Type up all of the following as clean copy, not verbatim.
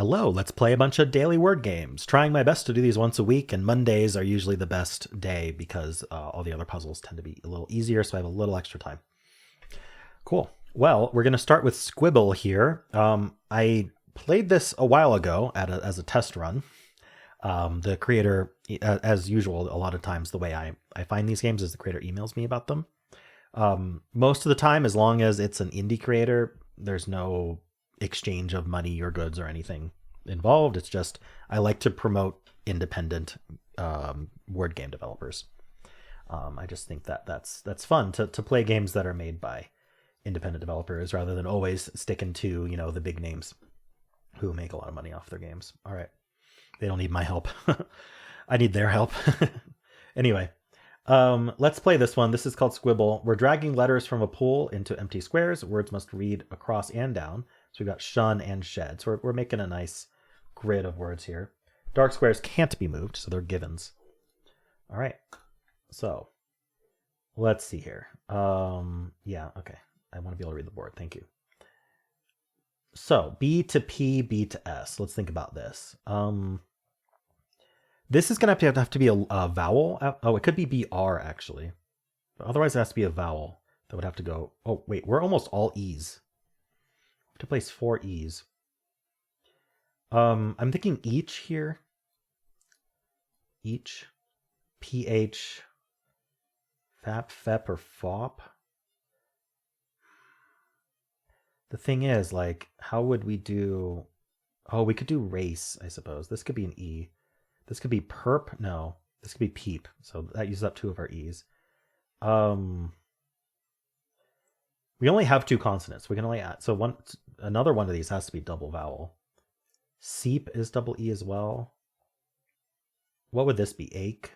Hello, let's play a bunch of daily word games. Trying my best to do these once a week, and Mondays are usually the best day because all the other puzzles tend to be a little easier, so I have a little extra time. Cool. Well, we're going to start with Squibble here. I played this a while ago as a test run. The creator, as usual, a lot of times the way I find these games is the creator emails me about them. Most of the time, as long as it's an indie creator, there's no exchange of money or goods or anything involved. It's just I like to promote independent word game developers. I just think that's fun to play games that are made by independent developers rather than always sticking to the big names who make a lot of money off their games. All right, they don't need my help. I need their help. Anyway, let's play this one. This is called Squibble. We're dragging letters from a pool into empty squares. Words must read across and down. So we've got shun and shed. So we're making a nice grid of words here. Dark squares can't be moved, so they're givens. All right. So let's see here. Yeah, okay. I want to be able to read the board. Thank you. So B to P, B to S. Let's think about this. This is going to have to be a vowel. Oh, it could be BR actually. But otherwise it has to be a vowel that would have to go. Oh, wait, we're almost all E's. We have to place 4 E's. I'm thinking each here. Each. PH. Fap, fep, or fop. The thing is, like, how would we do... Oh, we could do race, I suppose. This could be an E. This could be perp. No, this could be peep. So that uses up 2 of our E's. We only have 2 consonants. We can only add... So another one of these has to be double vowel. Seep is double E as well. What would this be? Ache?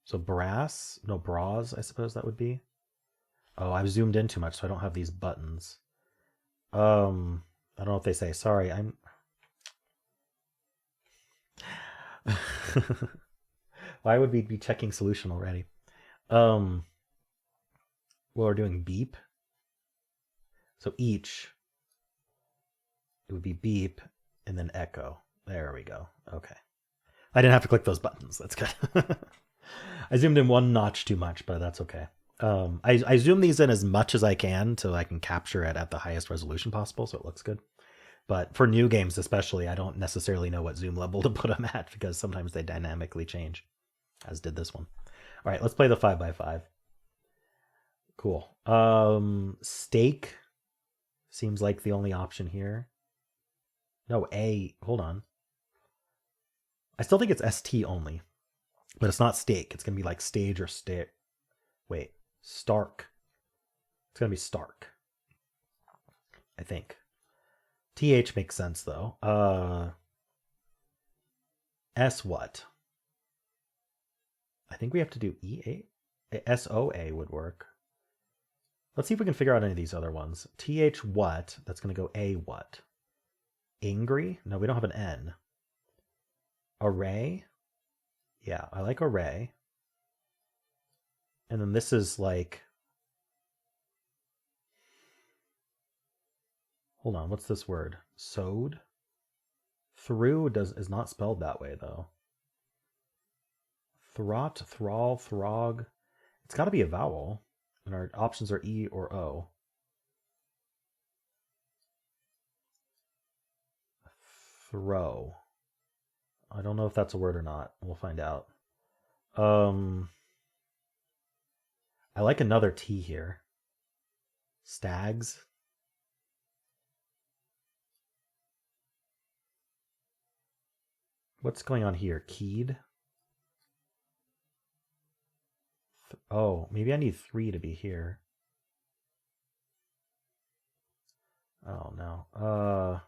So brass? No, bras, I suppose that would be. Oh, I've zoomed in too much, so I don't have these buttons. I don't know if they say, sorry, I'm... Why would we be checking solution already? Well, we're doing beep. So each, it would be beep and then echo. There we go. Okay. I didn't have to click those buttons. That's good. I zoomed in 1 notch too much, but that's okay. I zoom these in as much as I can so I can capture it at the highest resolution possible so it looks good. But for new games especially, I don't necessarily know what zoom level to put them at because sometimes they dynamically change, as did this one. All right, let's play the 5x5. Cool. Steak seems like the only option here. No, A. Hold on. I still think it's ST only, but it's not steak. It's going to be like stage or stick. Wait, Stark. It's going to be Stark, I think. TH makes sense, though. S what? I think we have to do EA. SOA would work. Let's see if we can figure out any of these other ones. TH what? That's going to go A what? Angry? No, we don't have an N. Array? Yeah, I like array. And then this is like... Hold on, what's this word? Sewed? Through is not spelled that way, though. Throt, thrall, throg. It's got to be a vowel. And our options are E or O. Throw. I don't know if that's a word or not. We'll find out. I like another T here. Stags. What's going on here? Keyed. Oh, maybe I need 3 to be here. Oh, no.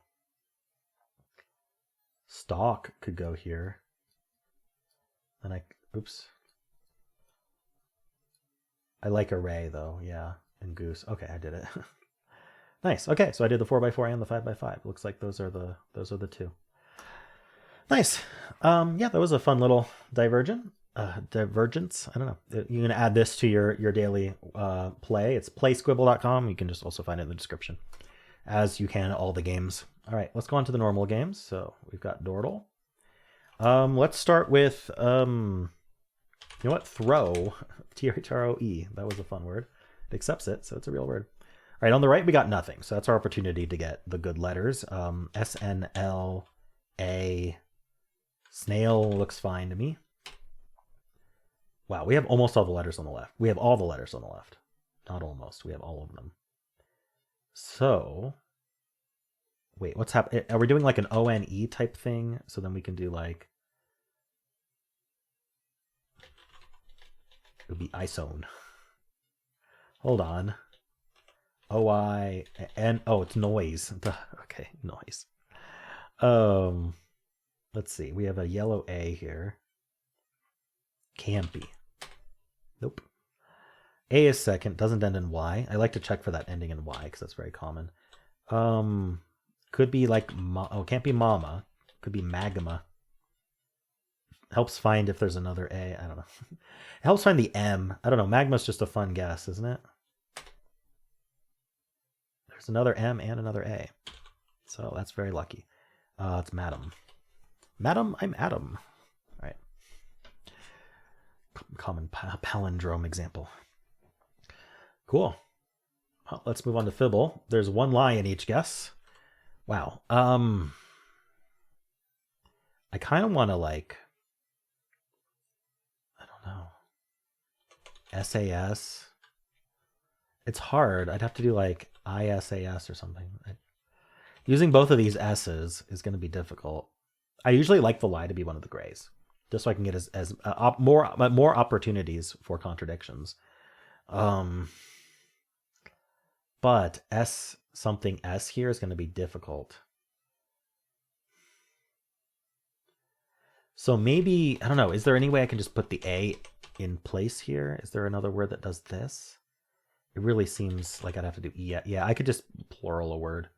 Stalk could go here. And oops. I like array, though, yeah. And goose. Okay, I did it. Nice. Okay, so I did the 4x4 and the 5x5. Looks like those are the 2. Nice. Yeah, that was a fun little divergence. I don't know. You can add this to your daily play. It's playsquibble.com. You can just also find it in the description, as you can all the games All right, let's go on to the normal games. So we've got Dordle. Let's start with, you know what? Throw. Throe. That was a fun word. It accepts it, so it's a real word. All right, on the right, we got nothing. So that's our opportunity to get the good letters. S-N-L-A. Snail looks fine to me. Wow, we have almost all the letters on the left. We have all the letters on the left. Not almost. We have all of them. So, wait, what's happening? Are we doing like an O-N-E type thing? So then we can do like, it would be isone. Hold on. O-I-N, oh, it's noise. Okay, noise. Let's see. We have a yellow A here. Can't be. Nope. A is second. Doesn't end in Y. I like to check for that ending in Y because that's very common. Could be like, oh, can't be mama. Could be magma. Helps find if there's another A. I don't know. It helps find the M. I don't know. Magma's just a fun guess, isn't it? There's another M and another A. So that's very lucky. It's Madam. Madam, I'm Adam. All right. Common palindrome example. Cool. Well, let's move on to Fibble. There's one lie in each guess. Wow. I kind of want to like, I don't know. SAS. It's hard. I'd have to do like ISAS or something. Using both of these S's is going to be difficult. I usually like the lie to be one of the grays, just so I can get more opportunities for contradictions. But S something S here is going to be difficult. So maybe, I don't know, is there any way I can just put the A in place here? Is there another word that does this? It really seems like I'd have to do E. Yeah, I could just plural a word.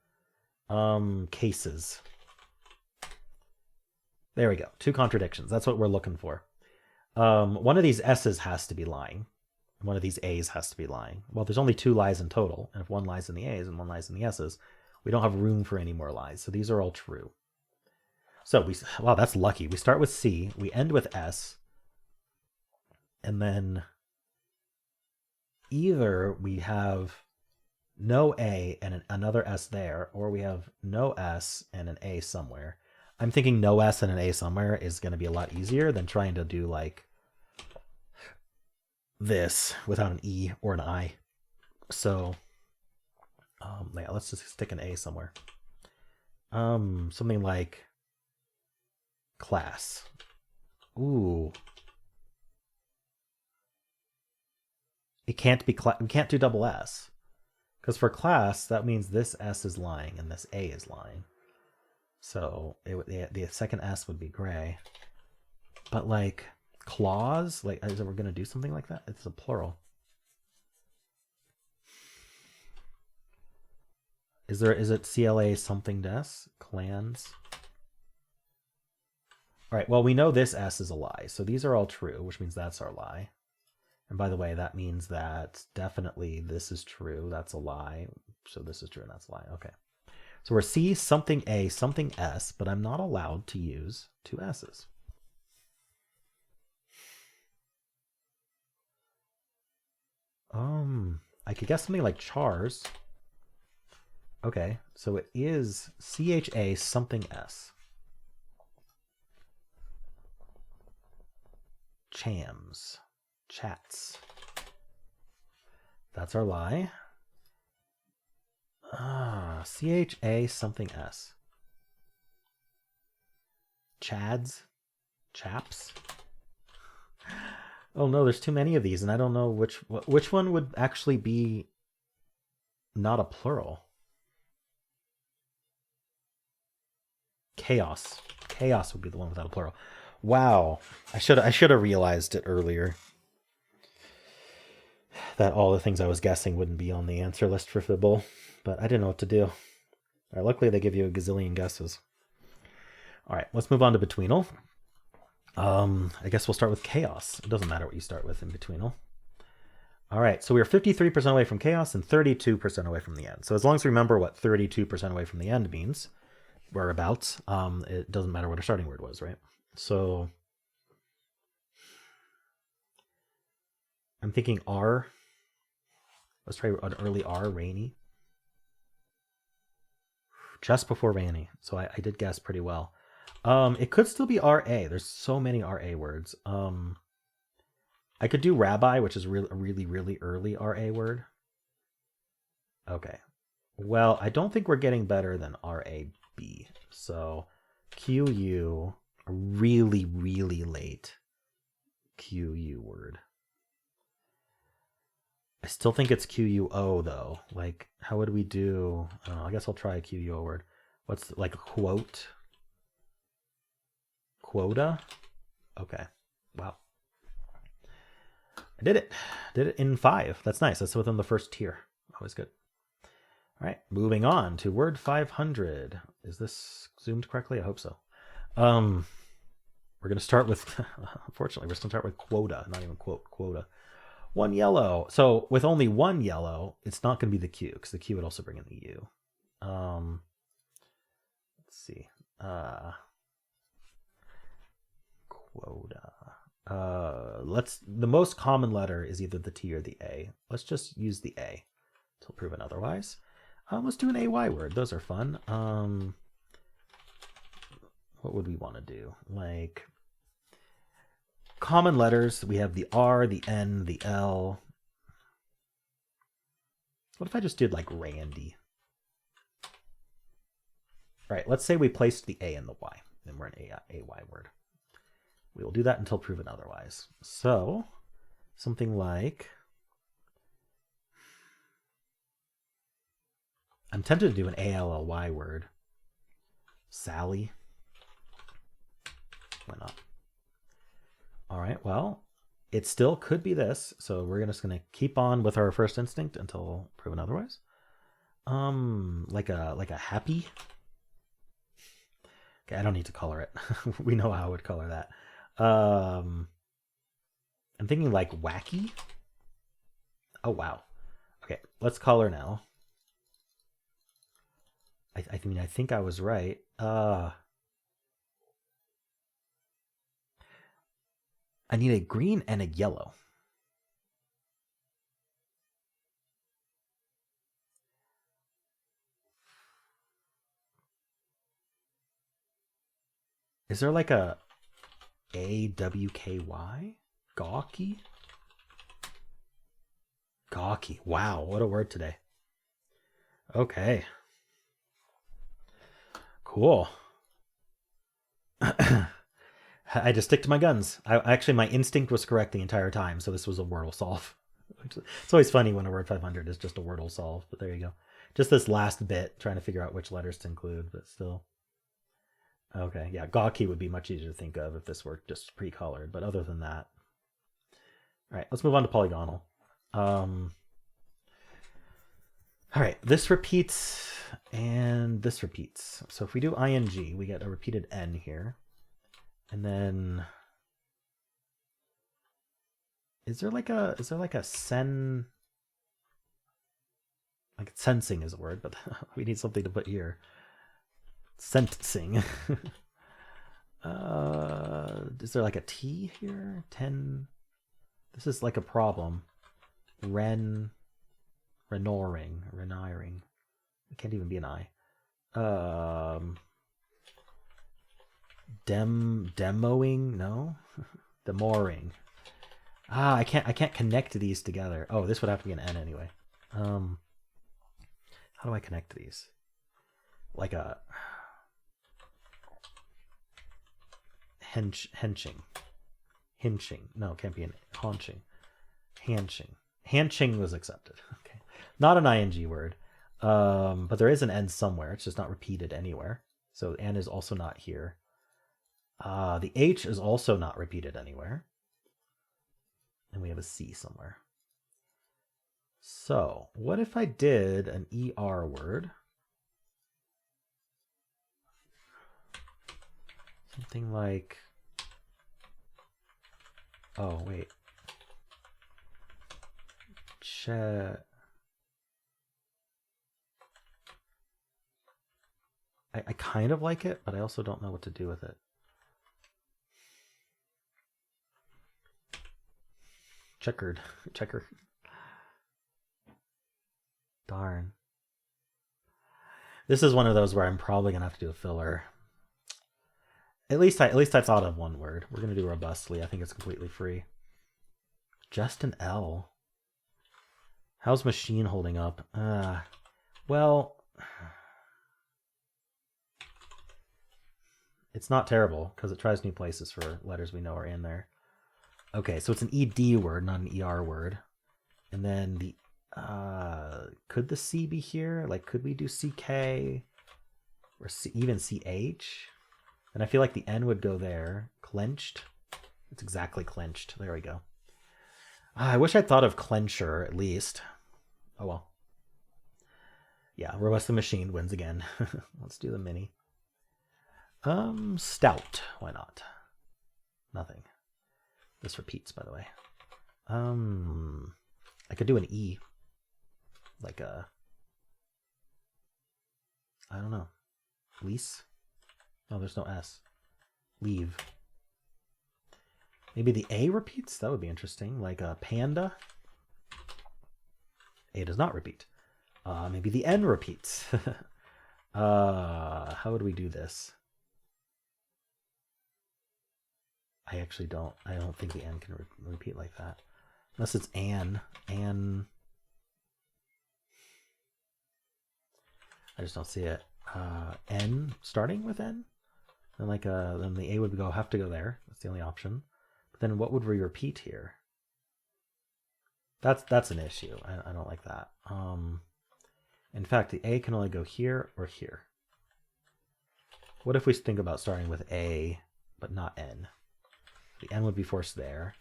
Cases. There we go. 2 contradictions. That's what we're looking for. One of these S's has to be lying. One of these A's has to be lying. Well, there's only 2 lies in total. And if one lies in the A's and one lies in the S's, we don't have room for any more lies. So these are all true. So wow, that's lucky. We start with C. We end with S. And then either we have no A and another S there, or we have no S and an A somewhere. I'm thinking no S and an A somewhere is going to be a lot easier than trying to do like this without an E or an I. So yeah, let's just stick an A somewhere. Something like class. Ooh. It can't be we can't do double S. Because for class, that means this S is lying and this A is lying. So the second S would be gray. But like claws, like is it, we're going to do something like that? It's a plural. Is it CLA something des? Clans? All right, well, we know this S is a lie. So these are all true, which means that's our lie. And by the way, that means that definitely this is true. That's a lie. So this is true and that's a lie. Okay. So we're C, something A, something S, but I'm not allowed to use 2 S's. I could guess something like chars. Okay, so it is CHA something S. Chams. Chats. That's our lie. CHA something S. Chads. Chaps. Oh no, there's too many of these, and I don't know which one would actually be not a plural. Chaos. Chaos would be the one without a plural. Wow, I should have realized it earlier. That all the things I was guessing wouldn't be on the answer list for Fibble, but I didn't know what to do. All right, luckily they give you a gazillion guesses. All right, let's move on to Betweenle. I guess we'll start with chaos. It doesn't matter what you start with in Betweenle. All right, so we're 53% away from chaos and 32% away from the end. So as long as we remember what 32% away from the end means, whereabouts. It doesn't matter what our starting word was, right? So I'm thinking R. Let's try an early R, rainy. Just before rainy. So I did guess pretty well. It could still be RA. There's so many RA words. I could do rabbi, which is a really early RA word. Okay. Well, I don't think we're getting better than RAB. So QU, a really late QU word. I still think it's QUO though. Like, how would we do? I don't know. I guess I'll try a QUO word. What's like a quote? Quota? Okay. Wow. I did it. Did it in 5. That's nice. That's within the first tier. Always good. All right. Moving on to word 500. Is this zoomed correctly? I hope so. We're going to start with, unfortunately, we're going to start with quota, not even quote, quota. 1 yellow. So with only 1 yellow, it's not going to be the Q, because the Q would also bring in the U. Let's see. Quota. The most common letter is either the T or the A. Let's just use the A till proven otherwise. Let's do an AY word. Those are fun. What would we want to do? Like common letters, we have the R, the N, the L. What if I just did like Randy? All right, let's say we placed the A and the Y, and we're an AY word. We will do that until proven otherwise. So something like, I'm tempted to do an ALLY word. Sally. Why not? All right, well, it still could be this. So we're just going to keep on with our first instinct until proven otherwise. Like a happy. Okay, I don't need to color it. We know how I would color that. I'm thinking like wacky. Oh, wow. Okay, let's color now. I mean, I think I was right. I need a green and a yellow. Is there like a AWKY? Gawky? Gawky. Wow, what a word today. Okay. Cool. I just stick to my guns. Actually, my instinct was correct the entire time, so this was a Wordle solve. It's always funny when a word 500 is just a Wordle solve, but there you go. Just this last bit, trying to figure out which letters to include, but still. Okay, yeah, gawky would be much easier to think of if this were just pre-colored, but other than that. All right, let's move on to Polygonle. All right, this repeats and this repeats. So if we do ing, we get a repeated n here. And then is there like a sen, like sensing is a word, but we need something to put here. Sensing. Is there like a T here? 10. This is like a problem. Reniring. It can't even be an I. Demoing? No. Demoring. I can't connect these together. Oh, this would have to be an N anyway. How do I connect these? Like a henching. No, it can't be an haunching. Hanching was accepted. Okay. Not an ing word. But there is an N somewhere. It's just not repeated anywhere. So N is also not here. The H is also not repeated anywhere. And we have a C somewhere. So what if I did an ER word? Something like, oh, wait. I kind of like it, but I also don't know what to do with it. Checkered. Checker. Darn. This is one of those where I'm probably gonna have to do a filler. At least I thought of one word. We're gonna do robustly. I think it's completely free. Just an L. How's machine holding up? Well, it's not terrible because it tries new places for letters we know are in there. Okay, so it's an ED word, not an ER word. And then the could the C be here? Like, could we do CK or even CH? And I feel like the N would go there. Clenched. It's exactly clenched. There we go. I wish I'd thought of clencher at least. Oh well. Yeah, robust the machine wins again. Let's do the mini. Stout. Why not? Nothing. This repeats, by the way. I could do an E. Like a... I don't know. Lease? No, there's no S. Leave. Maybe the A repeats? That would be interesting. Like a panda. A does not repeat. Maybe the N repeats. How would we do this? I actually don't. I don't think the N can repeat like that. Unless it's An. An. I just don't see it. N starting with N? And like then the A would have to go there. That's the only option. But then what would we repeat here? That's an issue. I don't like that. In fact, the A can only go here or here. What if we think about starting with A, but not N? The N would be forced there.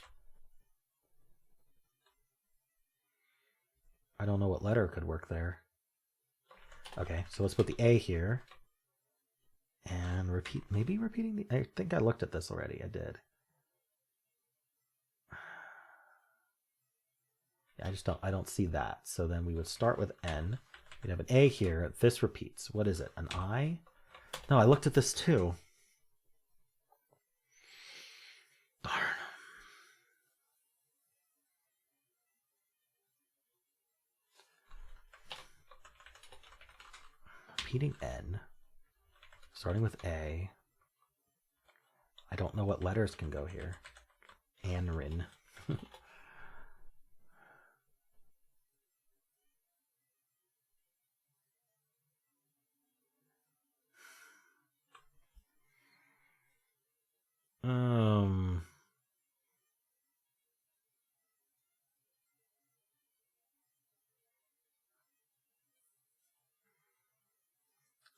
I don't know what letter could work there. Okay, so let's put the A here. And repeat, maybe repeating the... I think I looked at this already. I did. I don't see that. So then we would start with N. We'd have an A here. This repeats. What is it? An I? No, I looked at this too. Darn. Repeating N. Starting with A. I don't know what letters can go here. Anrin.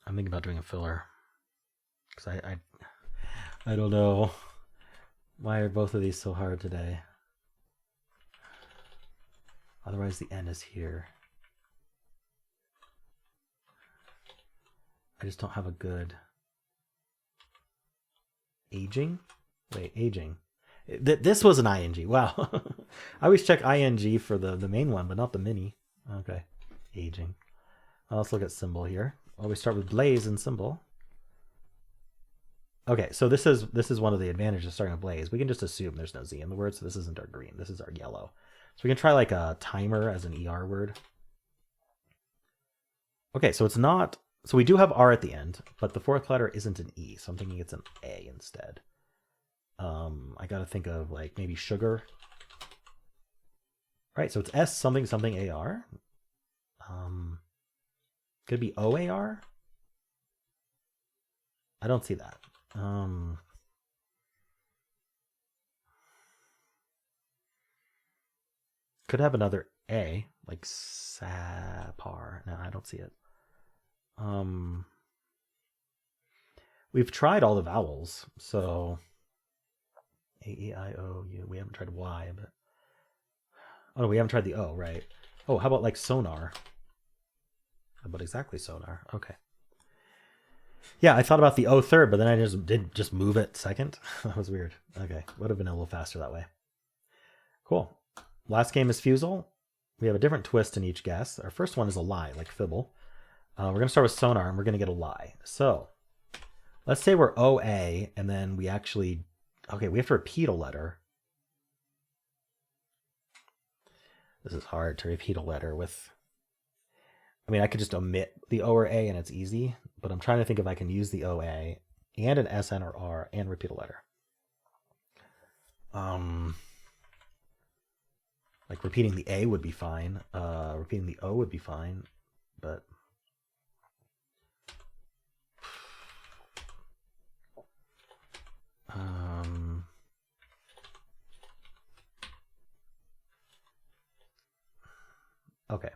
I'm thinking about doing a filler. Because I don't know. Why are both of these so hard today? Otherwise the N is here. I just don't have a good... Aging? Wait, aging. This was an ing. Wow. I always check ing for the main one, but not the mini. Okay. Aging. Let's look at Symble here. Well, we start with Blaze and Symble. Okay, so this is one of the advantages of starting with Blaze. We can just assume there's no Z in the word, so this isn't our green. This is our yellow. So we can try like a timer as an ER word. Okay, so it's not... So we do have R at the end, but the fourth letter isn't an E, so I'm thinking it's an A instead. I gotta think of like maybe sugar. Right, so it's S something something AR. Could it be OAR? I don't see that. Could have another A, like Sapar. No, I don't see it. We've tried all the vowels, so A, E, I, O, U. We haven't tried Y, but oh no, we haven't tried the O, right? Oh, how about like sonar? How about exactly sonar? Okay. Yeah, I thought about the O third, but then I just move it second. That was weird. Okay, would have been a little faster that way. Cool. Last game is Fusele. We have a different twist in each guess. Our first one is a lie, like Fibble. We're going to start with sonar, and we're going to get a lie. So let's say we're OA, and then we actually... Okay, we have to repeat a letter. This is hard to repeat a letter with... I mean, I could just omit the O or A, and it's easy. But I'm trying to think if I can use the OA and an SN or R and repeat a letter. Like repeating the A would be fine. Repeating the O would be fine, but okay.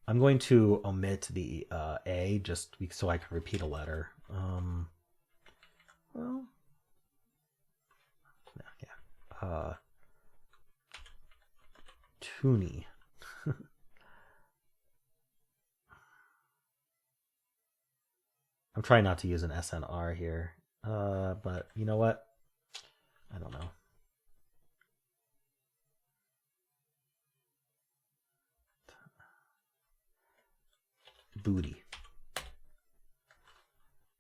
I'm going to omit the A just so I can repeat a letter. Well, yeah. Toonie. I'm trying not to use an SNR here, but you know what? I don't know. Booty.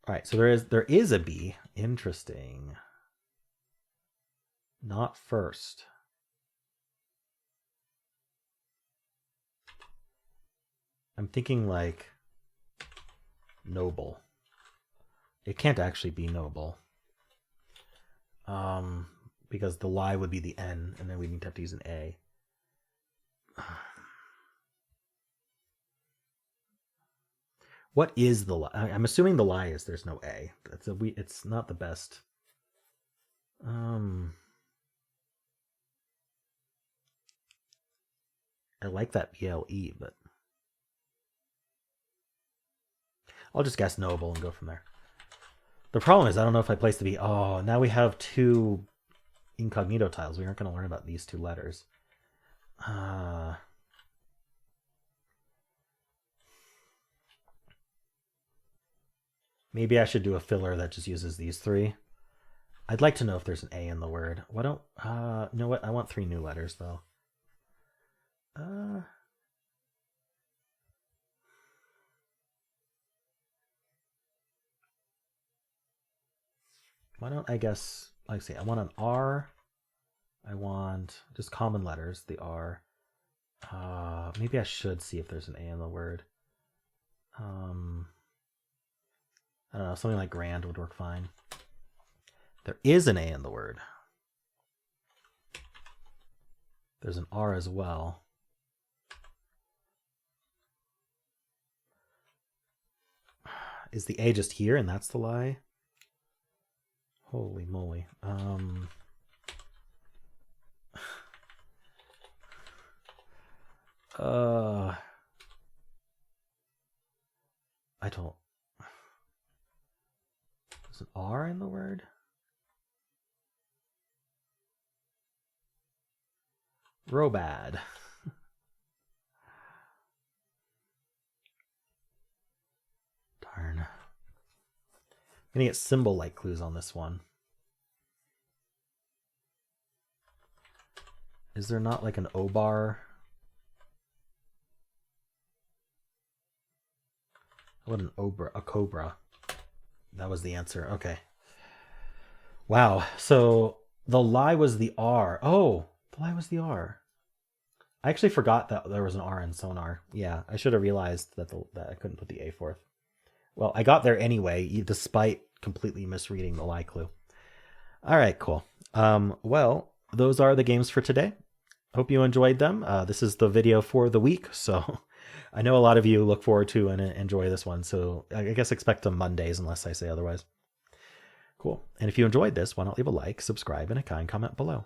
All right, so there is a B. Interesting. Not first. I'm thinking like noble. It can't actually be noble. Because the lie would be the N, and then we need to have to use an A. What is the lie? I'm assuming the lie is there's no A. It's not the best. I like that BLE, but I'll just guess noble and go from there. The problem is I don't know if I place the B. Oh, now we have two incognito tiles. We aren't going to learn about these two letters. Maybe I should do a filler that just uses these three. I'd like to know if there's an A in the word. Why don't... you know what? I want 3 new letters, though. Why don't I guess... Let's see. I want an R. I want just common letters, the R. Maybe I should see if there's an A in the word. I don't know. Something like grand would work fine. There is an A in the word. There's an R as well. Is the A just here and that's the lie? Holy moly. I don't... There's an R in the word? Robad. Darn. I'm gonna get Symble-like clues on this one. Is there not like an O-bar? What an obra, a cobra. That was the answer. Okay. Wow. So the lie was the R. Oh, the lie was the R. I actually forgot that there was an R in sonar. Yeah, I should have realized that that I couldn't put the A forth. Well, I got there anyway, despite completely misreading the lie clue. All right, cool. Well, those are the games for today. Hope you enjoyed them. This is the video for the week, so I know a lot of you look forward to and enjoy this one. So I guess expect them Mondays unless I say otherwise. Cool. And if you enjoyed this, why not leave a like, subscribe, and a kind comment below.